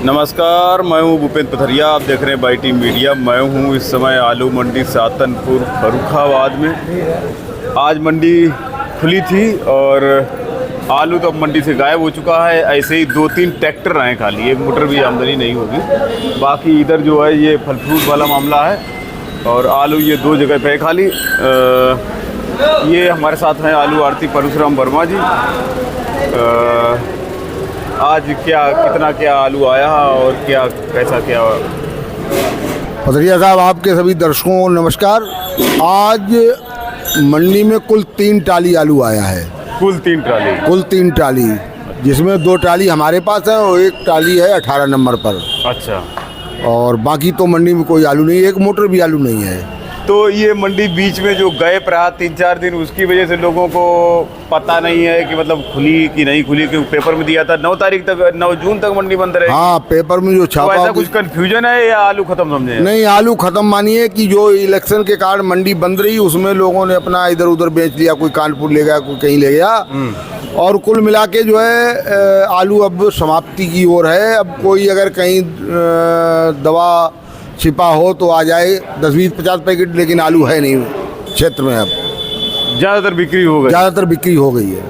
नमस्कार, मैं हूं भूपेंद्र पथरिया। आप देख रहे हैं बाई टीम मीडिया। मैं हूं इस समय आलू मंडी सातनपुर फर्रुखाबाद में। आज मंडी खुली थी और आलू तो अब मंडी से गायब हो चुका है। ऐसे ही 2-3 ट्रैक्टर आए खाली, एक मोटर भी आमदनी नहीं होगी। बाकी इधर जो है ये फल फ्रूट वाला मामला है और आलू ये 2 जगह पे है खाली। ये हमारे साथ हैं आलू आरती परशुराम वर्मा जी। आज कितना आलू आया और कैसा पथरिया साहब, आपके सभी दर्शकों को नमस्कार। आज मंडी में कुल 3 ट्राली आलू आया है। कुल 3 ट्राली, जिसमें 2 ट्राली हमारे पास है और 1 ट्राली है 18 नंबर पर। अच्छा। और बाकी तो मंडी में कोई आलू नहीं है, 1 मोटर भी आलू नहीं है। तो ये मंडी बीच में जो गैप रहा 3-4 दिन, उसकी वजह से लोगों को पता नहीं है कि मतलब खुली कि नहीं खुली, क्योंकि पेपर में दिया था 9 तारीख तक, 9 जून तक मंडी बंद रहेगी। हाँ, पेपर में जो छापा। तो ऐसा कुछ कंफ्यूजन है या आलू खत्म समझे? नहीं, आलू खत्म मानिए कि जो इलेक्शन के कारण मंडी बंद रही, उसमें लोगों ने अपना इधर उधर बेच लिया। कोई कानपुर ले गया, कोई कहीं ले गया, और कुल मिला के जो है आलू अब समाप्ति की ओर है। अब कोई अगर कहीं दवा छिपा हो तो आ जाए 10-20-50 पैकेट, लेकिन आलू है नहीं क्षेत्र में। अब ज़्यादातर बिक्री हो गई है।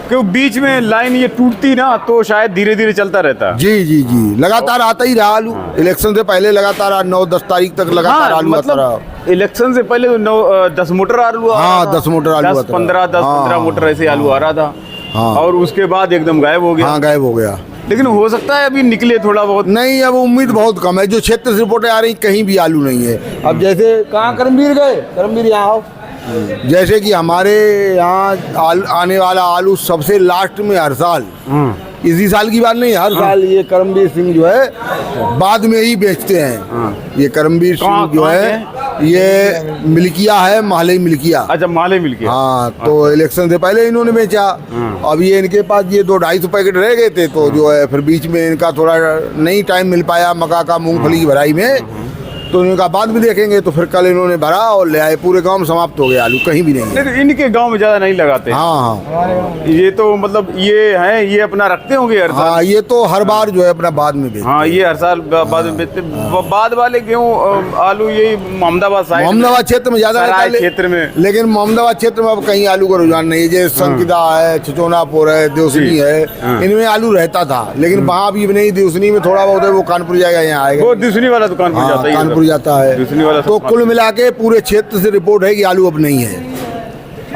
क्यों बीच में लाइन ये टूटती ना, तो शायद धीरे धीरे चलता रहता। जी, लगातार आता ही रहा आलू। इलेक्शन से पहले लगातार 9-10 तारीख तक लगातार आलू आता रहा। इलेक्शन से पहले तो 10 मोटर आलू, हाँ 10 मोटर आलू, 10-15 मोटर ऐसे आलू आ रहा था। हाँ, और उसके बाद एकदम गायब हो गया। हाँ, गायब हो गया। लेकिन हो सकता है अभी निकले थोड़ा बहुत। नहीं, अब उम्मीद बहुत कम है। जो क्षेत्र से रिपोर्टें आ रही, कहीं भी आलू नहीं है। अब जैसे कहाँ करमवीर गए, करमवीर यहाँ आओ। जैसे कि हमारे यहाँ आने वाला आलू सबसे लास्ट में हर साल, इसी साल की बात नहीं, हर साल ये करमवीर सिंह जो है बाद में ही बेचते हैं। ये करमवीर सिंह जो है ये मिल्किया है, माले मिल्किया। अच्छा, माले मिल्किया। हाँ, तो इलेक्शन से पहले इन्होंने बेचा। अब ये इनके पास ये 200-250 पैकेट रह गए थे, तो जो है फिर बीच में इनका थोड़ा नहीं टाइम मिल पाया मक्का का, मूंगफली की भराई में। तो उनका बाद में देखेंगे। तो फिर कल इन्होंने भरा और ले आए। पूरे गांव में समाप्त हो गया आलू, कहीं भी नहीं है। इनके गांव में ज्यादा नहीं लगाते। हाँ, ये तो मतलब ये अपना रखते होंगे हर साल। हाँ, ये तो हर बार जो है अपना बाद में बेचते। हाँ, ये हर साल बाद में बेचते। बाद वाले गेहूँ आलू यही मोहम्मदाबाद क्षेत्र में ज्यादा रहता है, क्षेत्र में। लेकिन मोहम्मदाबाद क्षेत्र में अब कहीं आलू का रुझान नहीं है। जैसे संकिदा है, छिचोनापुर है, देवसनी है, इनमें आलू रहता था। लेकिन वहाँ भी नहीं, देवसनी में थोड़ा बहुत है, वो कानपुर जाएगा, यहाँ आएगा। वो देवसनी वाला तो कानपुर जाता है, कानपुर जाता है। तो कुल मिला के पूरे क्षेत्र से रिपोर्ट है कि आलू अब नहीं है।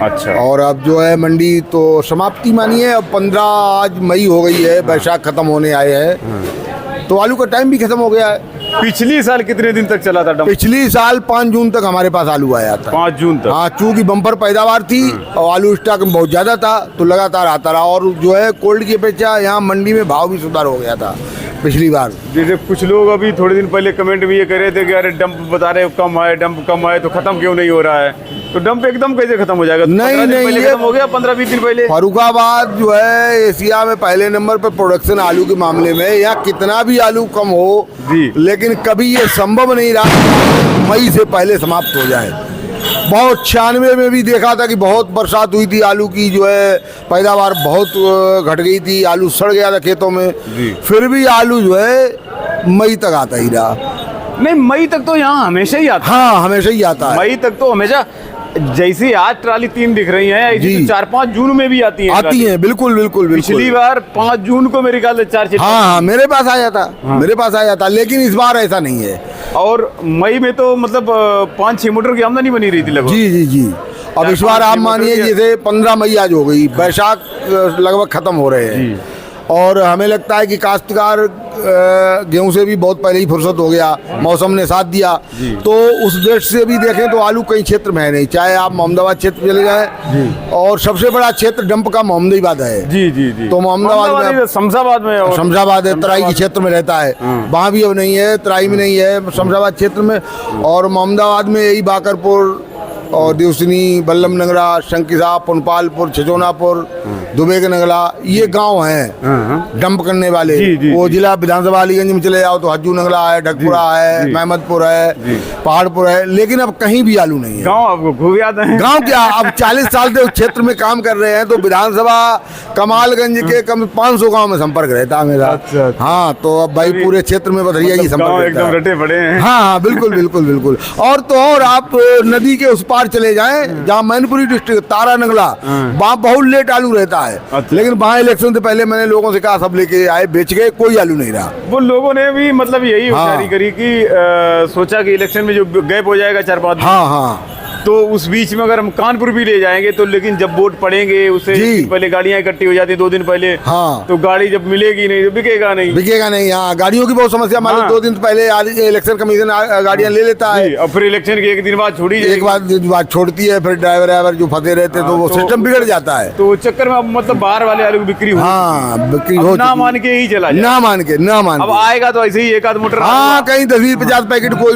अच्छा। और अब जो है मंडी तो समाप्ति मानिए। अब 15 आज मई हो गई है, बैसाख खत्म होने आए हैं, तो आलू का टाइम भी खत्म हो गया है। पिछली साल कितने दिन तक चला था डंप? पिछली साल 5 जून तक हमारे पास आलू आया था। 5 जून तक? हाँ, चूंकि बम्पर पैदावार थी और आलू स्टॉक में बहुत ज्यादा था, तो लगातार आता रहा। और जो है कोल्ड की अपेक्षा यहाँ मंडी में भाव भी सुधार हो गया था पिछली बार। जैसे कुछ लोग अभी थोड़े दिन पहले कमेंट में ये कह रहे थे कि अरे डंप बता रहे कम है, डंप कम है, तो खत्म क्यों नहीं हो रहा है? तो डंप एकदम कैसे खत्म हो जाएगा? नहीं, ये खत्म हो गया 15-20 दिन पहले। फर्रुखाबाद जो है एशिया में पहले नंबर पर प्रोडक्शन आलू के मामले में। यहाँ कितना भी आलू कम हो जी, लेकिन कभी ये संभव नहीं रहा मई से पहले समाप्त हो जाए। बहुत 96 में भी देखा था कि बहुत बरसात हुई थी, आलू की जो है पैदावार बहुत घट गई थी, आलू सड़ गया था खेतों में। फिर भी आलू जो है मई तक आता ही रहा। नहीं, मई तक तो यहाँ हमेशा ही आता। हाँ, हमेशा ही आता है। मई तक तो हमेशा। जैसी आज ट्राली 3 दिख रही हैं, ऐसी 4-5 जून में भी आती हैं। बिल्कुल। पिछली बार 5 जून को मेरे ख्याल से 4-6। हाँ, मेरे पास आया था, लेकिन इस बार ऐसा नहीं है। और मई में तो मतलब 5-6 मोटर की आमदनी बनी रही थी लगभग। जी। अब इस बार आप मानिए जैसे 15 मई आज हो गई, बैसाख लगभग खत्म हो रहे हैं, और हमें लगता है कि काश्तकार गेहूं से भी बहुत पहले ही फुर्सत हो गया, मौसम ने साथ दिया। तो उस दृष्टि से भी देखें तो आलू कई क्षेत्र में है नहीं। चाहे आप मोहम्मदाबाद क्षेत्र चले जाएं, और सबसे बड़ा क्षेत्र डंप का मोहम्मदाबाद है। जी। तो मोहम्मदाबाद में, शमशाबाद है, तराई के क्षेत्र में रहता है। वहाँ भी अब नहीं है, तराई में नहीं है, शमशाबाद क्षेत्र में। और मोहम्मदाबाद में यही बाकरपुर, और देवसनी, बल्लभ नगरा, शंकिसा, पुनपालपुर, छछोनापुर, दुबे के नगला, ये गांव हैं डंप करने वाले। वो जिला विधानसभा अलीगंज में चले जाओ तो हज्जू नगला है, ढकपुरा है, महमदपुर है, पहाड़पुर है, लेकिन अब कहीं भी आलू नहीं है। गाँव आपको खूब याद है? गांव क्या, अब 40 साल से उस क्षेत्र में काम कर रहे हैं तो विधानसभा कमालगंज के कम 500 गांव में संपर्क रहता है मेरा। अच्छा। हाँ, तो अब भाई पूरे क्षेत्र में पथरिया की संपर्क रहता एकदम है। रटे पड़े हैं। हाँ हाँ, बिल्कुल बिल्कुल बिल्कुल। और तो और आप नदी के उस पार चले जाएं जहाँ मैनपुरी डिस्ट्रिक्ट तारा नगला, वहाँ बहुत लेट आलू रहता है। अच्छा। लेकिन वहाँ इलेक्शन से पहले मैंने लोगों से कहा, सब लेके आए, बेच गए, कोई आलू नहीं रहा। वो लोगों ने भी मतलब यही हाँ। होशियारी करी कि सोचा कि इलेक्शन में जो गैप हो जाएगा 4-5 दिन, हाँ हाँ, तो उस बीच में अगर हम कानपुर भी ले जाएंगे तो, लेकिन जब वोट पड़ेंगे उससे जी। एक दिन पहले गाड़ियां इकट्ठी हो जाती 2 दिन पहले। हाँ। तो गाड़ी जब मिलेगी नहीं तो बिकेगा नहीं। बिकेगा नहीं। हाँ, गाड़ियों की बहुत समस्या। मान लो हाँ। 2 दिन पहले इलेक्शन कमीशन गाड़ियां ले लेता है, जी, और फिर इलेक्शन के एक दिन बाद छोड़ी एक बार छोड़ती है, फिर ड्राइवर जो फंसे रहते तो वो सिस्टम बिगड़ जाता है। तो उस चक्कर में अब मतलब बाहर वाले आलू की बिक्री हो, हाँ, बिक्री अब हो ना चुकी। मान के ही चला जाए। ना मान अब के आएगा तो ऐसे ही एक आध मोटर हाँ, कहीं 10-20-50 पैकेट कोई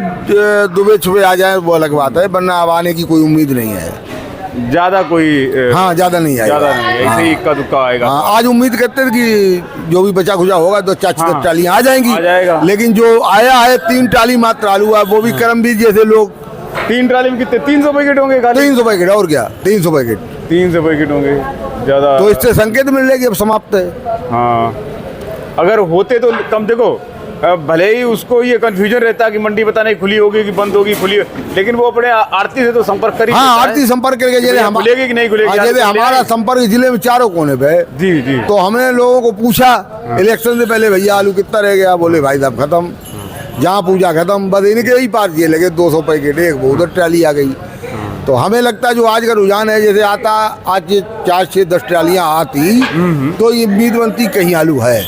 दुबे छुपे आ जाए वो अलग बात है, वरना अब आने की कोई उम्मीद नहीं है। ज्यादा कोई हाँ, ज्यादा नहीं आएगा। ज्यादा नहीं, ऐसे ही इक्का दुक्का आएगा। हाँ, आज उम्मीद करते थे कि जो भी बचा खुचा होगा तो 4-4 हाँ। ट्रालियां आ जाएंगी, आ जाएगा। लेकिन जो आया है 3 ट्राली मात्र आलू है, वो भी करमबीर जैसे लोग। 3 ट्राली में कितने 300 पैकेट होंगे खाली? 300 पैकेट, और क्या 300 पैकेट। 300 पैकेट होंगे ज्यादा। तो इससे संकेत मिल रहा है कि अब समाप्त है। हाँ, अगर होते तो कम, देखो भले ही उसको ये कंफ्यूजन रहता है कि मंडी पता नहीं खुली होगी कि बंद होगी, खुली, लेकिन वो अपने आरती से तो संपर्क करी। हाँ, आरती संपर्क करके जैसे खुलेगी कि नहीं खुलेगी। जैसे हमारा संपर्क जिले में चारों कोने पे है। जी जी। तो हमने लोगों को पूछा इलेक्शन से पहले, भैया आलू कितना रह गया? बोले भाई साहब खत्म, जहाँ पूछा खत्म। बस इनके ही पास ये लगे 200 पैकेट, एक वो उधर ट्राली आ गई। तो हमें लगता है जो आज का रुझान है, जैसे आता आज 4-6-10 ट्रालियाँ आती तो ये उम्मीद बनती कहीं आलू है,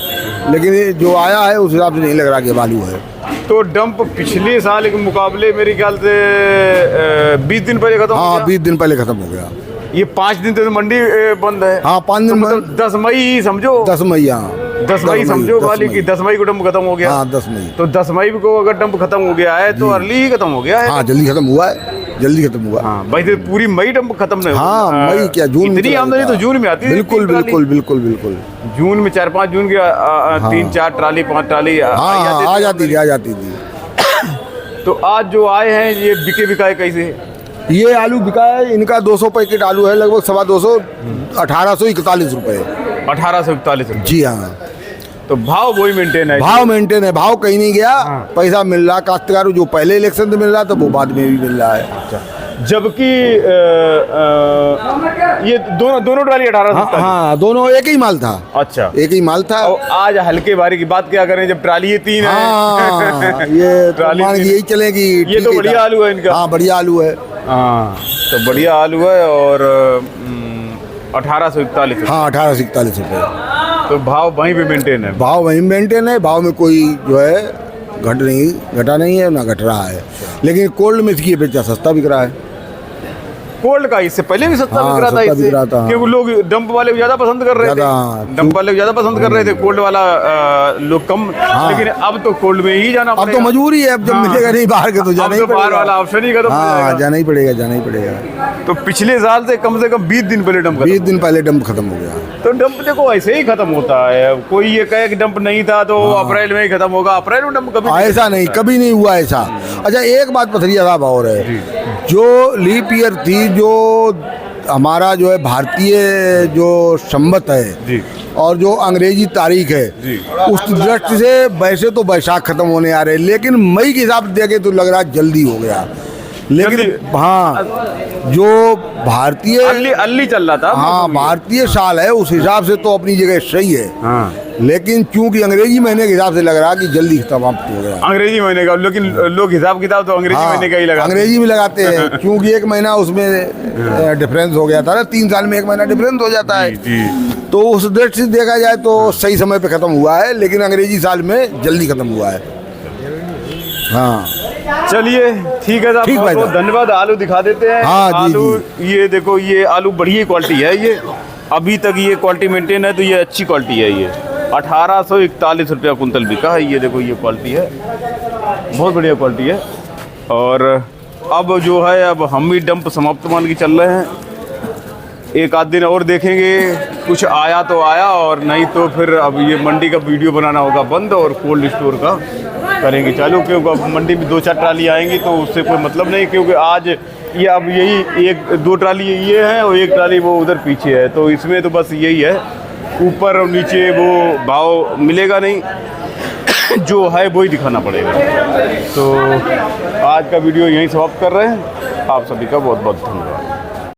लेकिन ये जो आया है उस हिसाब से नहीं लग रहा कि आलू है। तो डंप पिछले साल के मुकाबले मेरे ख्याल से 20 दिन पहले खत्म हो हाँ, गया। 20 दिन पहले खत्म हो गया। ये 5 दिन तो मंडी बंद है। हाँ, 5 दिन मतलब 10 मई ही समझो। 10 मई। हाँ, 10 मई समझो वाली कि 10 मई को डंप खत्म हो गया। हाँ, 10 मई। तो 10 मई को अगर डंप खत्म हो गया है तो अर्ली ही खत्म हो गया है। हाँ, जल्दी खत्म हुआ है, जल्दी खत्म हुआ। हाँ भाई, तो पूरी मई डंप खत्म नहीं हुई। हाँ, मई क्या, जून में इतनी चला आमदनी जाता। तो जून में आती है। बिल्कुल 3 ट्राली। बिल्कुल बिल्कुल बिल्कुल। जून में 4-5 जून की 3-4 ट्राली 5 ट्राली हाँ, आ जाती थी, आ जाती थी। तो आज जो आए हैं ये बिके बिकाए कैसे? ये आलू बिका है, इनका 200 पैकेट आलू है, लगभग 225, 1841 रुपए। 1841 रुपये। जी हाँ, तो भाव वही मेंटेन है। भाव मेंटेन है, भाव कहीं नहीं गया। पैसा मिल रहा काश्तकार जो पहले इलेक्शन से मिल रहा था वो बाद में भी मिल रहा है। जबकि ये दोनों ट्राली 1800। हाँ, दोनों एक ही माल था। अच्छा, एक ही माल था। और आज हल्के भारी की बात क्या करें, जब ट्राली ये 3 हाँ, है। ये ट्राली मान के यही चलेगी। ये ठीक तो है बढ़िया था। आलू है इनका। हाँ, बढ़िया आलू है। हाँ, तो बढ़िया आलू है। और 1841 रुपये। हाँ, 1841 रुपये। तो भाव वहीं पे मेंटेन है। भाव वहीं मेंटेन है, भाव में कोई जो है घटा नहीं है, ना घट रहा है। लेकिन कोल्ड में इसकी अपेक्षा सस्ता बिक रहा है। कोल्ड का इससे पहले भी सस्ता हाँ, बिक रहा था। सस्ता इससे बिक रहा था। क्योंकि लोग डंप वाले ज्यादा पसंद कर रहे थे। डंप वाले ज्यादा पसंद कर रहे थे, कोल्ड वाला लोग कम। लेकिन अब तो कोल्ड में ही जाना अब तो पड़ेगा। मजबूरी है, अब जब मिलेगा नहीं बाहर के तो जाना ही पड़ेगा। बाहर वाला ऑप्शन ही खत्म हो हाँ, जाएगा। जाना ही पड़ेगा, जाना ही पड़ेगा। तो पिछले साल से कम 20 दिन पहले डंप 20 दिन पहले डंप खत्म हो गया। तो डंप देखो ऐसे ही खत्म होता है। कोई ये कहे कि डंप नहीं था तो अप्रैल में ही खत्म होगा, अप्रैल में डंप कभी ऐसा नहीं, कभी नहीं हुआ ऐसा। अच्छा, एक बात पथरिया साहब और है, जो लीप ईयर थी, जो हमारा जो है भारतीय जो संवत है जी, और जो अंग्रेजी तारीख है, उस दृष्टि से वैसे तो बैसाख खत्म होने आ रहे, लेकिन मई के हिसाब से देखे तो लग रहा है जल्दी हो गया। लेकिन हाँ, जो भारतीय अल्ली चल रहा था। हाँ, भारतीय साल है, उस हिसाब से तो अपनी जगह सही है। हाँ, लेकिन चूंकि अंग्रेजी महीने के हिसाब से लग रहा कि जल्दी समाप्त हो गया। अंग्रेजी महीने का, लेकिन लोग हिसाब किताब तो अंग्रेजी महीने का ही लगा, अंग्रेजी में लगाते हैं क्योंकि एक महीना उसमें डिफरेंस हो गया था ना। 3 साल में 1 महीना डिफरेंस हो जाता है। जी। तो उस दृष्टि से देखा जाए तो सही समय पे खत्म हुआ है, लेकिन अंग्रेजी साल में जल्दी खत्म हुआ है। हाँ, चलिए ठीक है साहब, ठीक भाई बहुत साहब। धन्यवाद। आलू दिखा देते हैं। हाँ, जी, आलू ये देखो, ये आलू बढ़िया क्वालिटी है। ये अभी तक ये क्वालिटी मेंटेन है, तो ये अच्छी क्वालिटी है। ये 1841 रुपया कुंतल बिका है। ये देखो, ये क्वालिटी है, बहुत बढ़िया क्वालिटी है। और अब जो है अब हम भी डंप समाप्त मान के चल रहे हैं। एक आध दिन और देखेंगे, कुछ आया तो आया और नहीं तो फिर अब ये मंडी का वीडियो बनाना होगा बंद और कोल्ड स्टोर का करेंगे चालू, क्योंकि अब मंडी में 2-4 ट्राली आएंगी तो उससे कोई मतलब नहीं, क्योंकि आज ये अब यही 1-2 ट्राली ये है और 1 ट्राली वो उधर पीछे है, तो इसमें तो बस यही है, ऊपर और नीचे वो भाव मिलेगा नहीं, जो है वही दिखाना पड़ेगा। तो आज का वीडियो यहीं समाप्त कर रहे हैं। आप सभी का बहुत बहुत धन्यवाद।